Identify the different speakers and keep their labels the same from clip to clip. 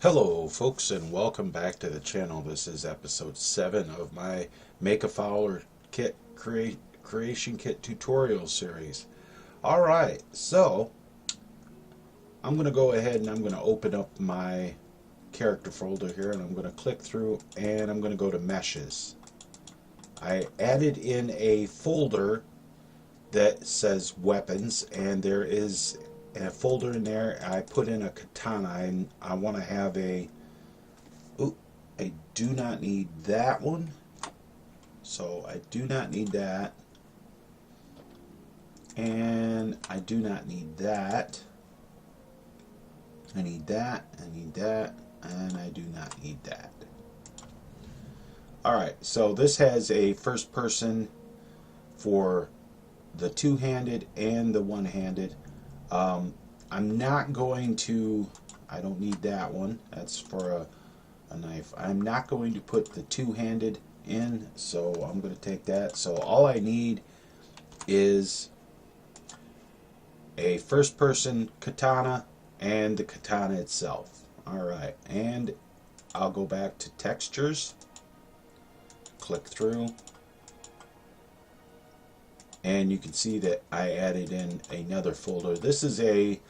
Speaker 1: Hello folks, and welcome back to the channel. This is episode 7 of my Make a Fowler kit creation kit tutorial series. Alright, so I'm going to go ahead and I'm going to open up my character folder here, and I'm going to click through and I'm going to go to meshes. I added in a folder that says weapons, and there is a folder in there. I put in a katana, and I want to have a, I do not need that one, so I do not need that, and I do not need that. I need that, I need that, and I do not need that. Alright, so this has a first person for the two-handed and the one-handed. I'm not going to, I don't need that one, that's for a knife. I'm not going to put the two-handed in, so I'm going to take that. So all I need is a first-person katana and the katana itself. Alright, and I'll go back to textures, click through, and you can see that I added in another folder. This is a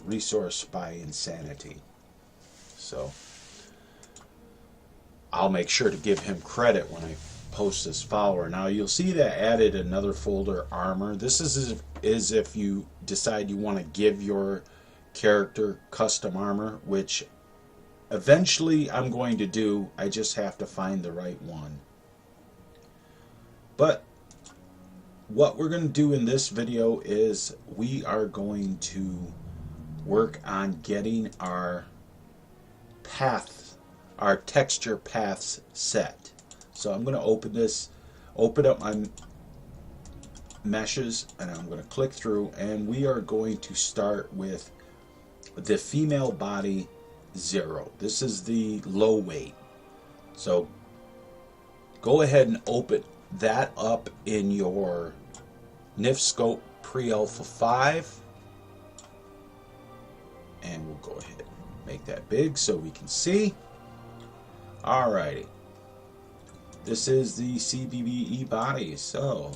Speaker 1: resource by Insanity, so I'll make sure to give him credit when I post this follower. Now you'll see that I added another folder, armor. This is if you decide you want to give your character custom armor, which eventually I'm going to do. I just have to find the right one. But what we're going to do in this video is we are going to work on getting our paths, our texture paths set. So I'm going to open up my meshes, and I'm going to click through, and we are going to start with the female body 0. This is the low weight. So go ahead and open that up in your NIF scope pre-alpha 5, and we'll go ahead and make that big so we can see. Alrighty, this is the CBBE body. So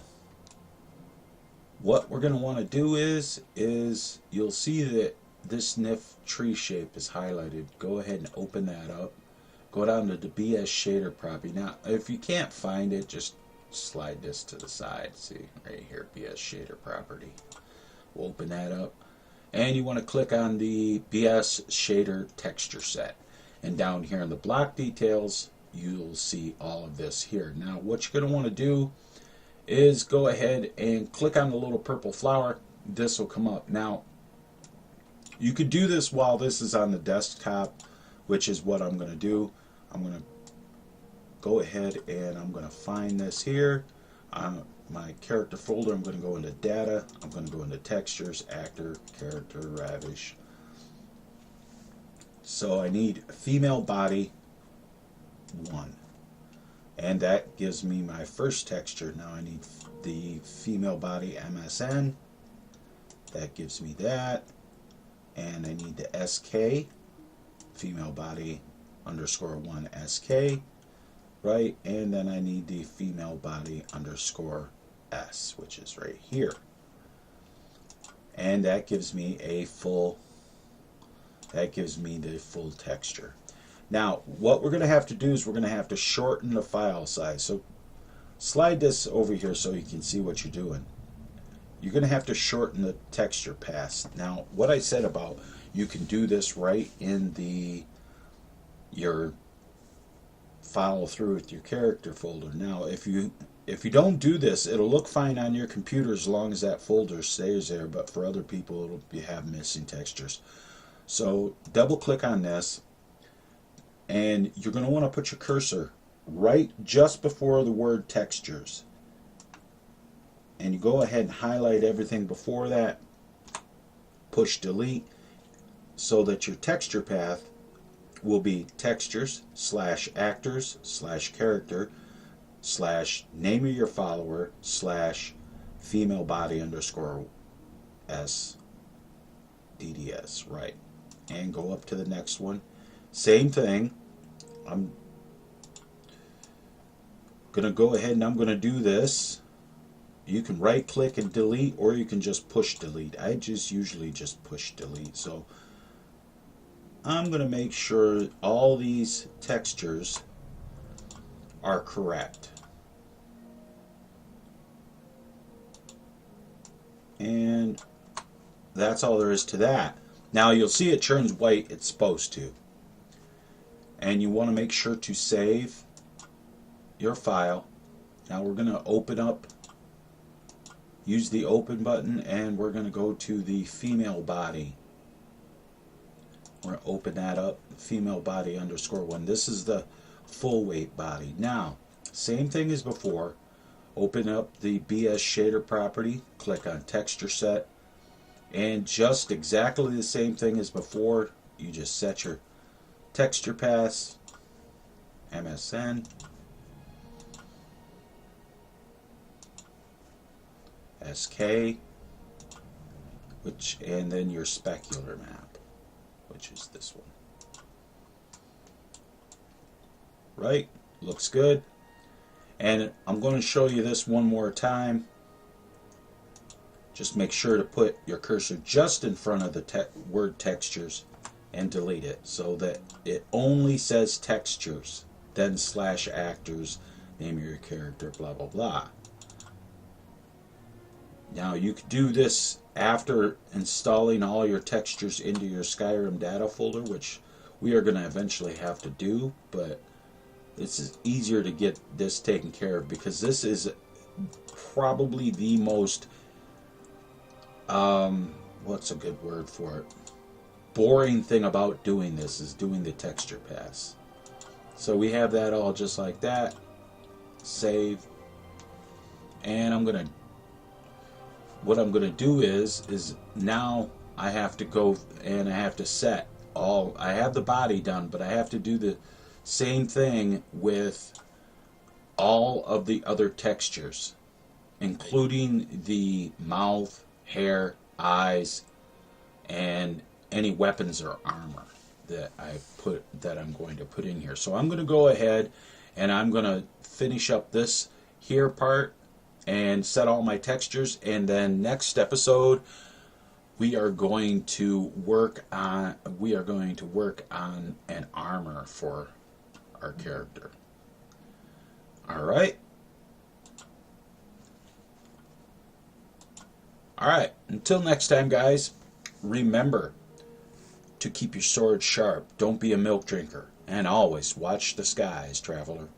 Speaker 1: what we're going to want to do is you'll see that this NIF tree shape is highlighted. Go ahead and open that up, go down to the BS shader property. Now if you can't find it, just slide this to the side. See right here, BS shader property. We'll open that up, and you want to click on the BS shader texture set, and down here in the block details you'll see all of this here. Now what you're going to want to do is go ahead and click on the little purple flower. This will come up. Now you could do this while this is on the desktop, which is what I'm going to do. I'm going to go ahead and I'm going to find this here on my character folder. I'm going to go into data, I'm going to go into textures, actor, character, ravish. So I need female body 1, and that gives me my first texture. Now I need the female body MSN, that gives me that, and I need the SK, female body _1 SK, right, and then I need the female body _S, which is right here, and that gives me a full, that gives me the full texture. Now what we're going to have to do is we're going to have to shorten the file size. So slide this over here so you can see what you're doing. You're going to have to shorten the texture pass. Now what I said about you can do this right in your follow through with your character folder. Now if you don't do this, it'll look fine on your computer as long as that folder stays there, but for other people it'll have missing textures. So double click on this, and you're going to want to put your cursor right just before the word textures, and you go ahead and highlight everything before that, push delete, so that your texture path will be textures / actors / character / name of your follower / female body _S DDS, right. and go up to the next one. Same thing. I'm gonna go ahead and I'm gonna do this. You can right click and delete, or you can just push delete. I just usually just push delete. So I'm gonna make sure all these textures are correct. And that's all there is to that. Now you'll see it turns white, it's supposed to. And you want to make sure to save your file. Now we're going to open up, use the open button, and we're going to go to the female body. We're going to open that up, female body _1. This is the full weight body. Now, same thing as before. Open up the BS shader property, click on texture set, and just exactly the same thing as before. You just set your texture pass, MSN, SK, and then your specular map, which is this one. Right, looks good. And I'm going to show you this one more time. Just make sure to put your cursor just in front of the word textures and delete it so that it only says textures, then /actors, name of your character, blah blah blah. Now you could do this after installing all your textures into your Skyrim data folder, which we are going to eventually have to do, but this is easier to get this taken care of because this is probably the most, what's a good word for it? Boring thing about doing this is doing the texture pass. So we have that all just like that. Save. And what I'm gonna do is now I have to go and I have to set all, I have the body done, but I have to do the same thing with all of the other textures, including the mouth, hair, eyes, and any weapons or armor that I'm going to put in here. So I'm going to go ahead and I'm going to finish up this here part and set all my textures, and then next episode we are going to work on an armor for our character. Alright, until next time, guys, remember to keep your sword sharp, don't be a milk drinker, and always watch the skies, traveler.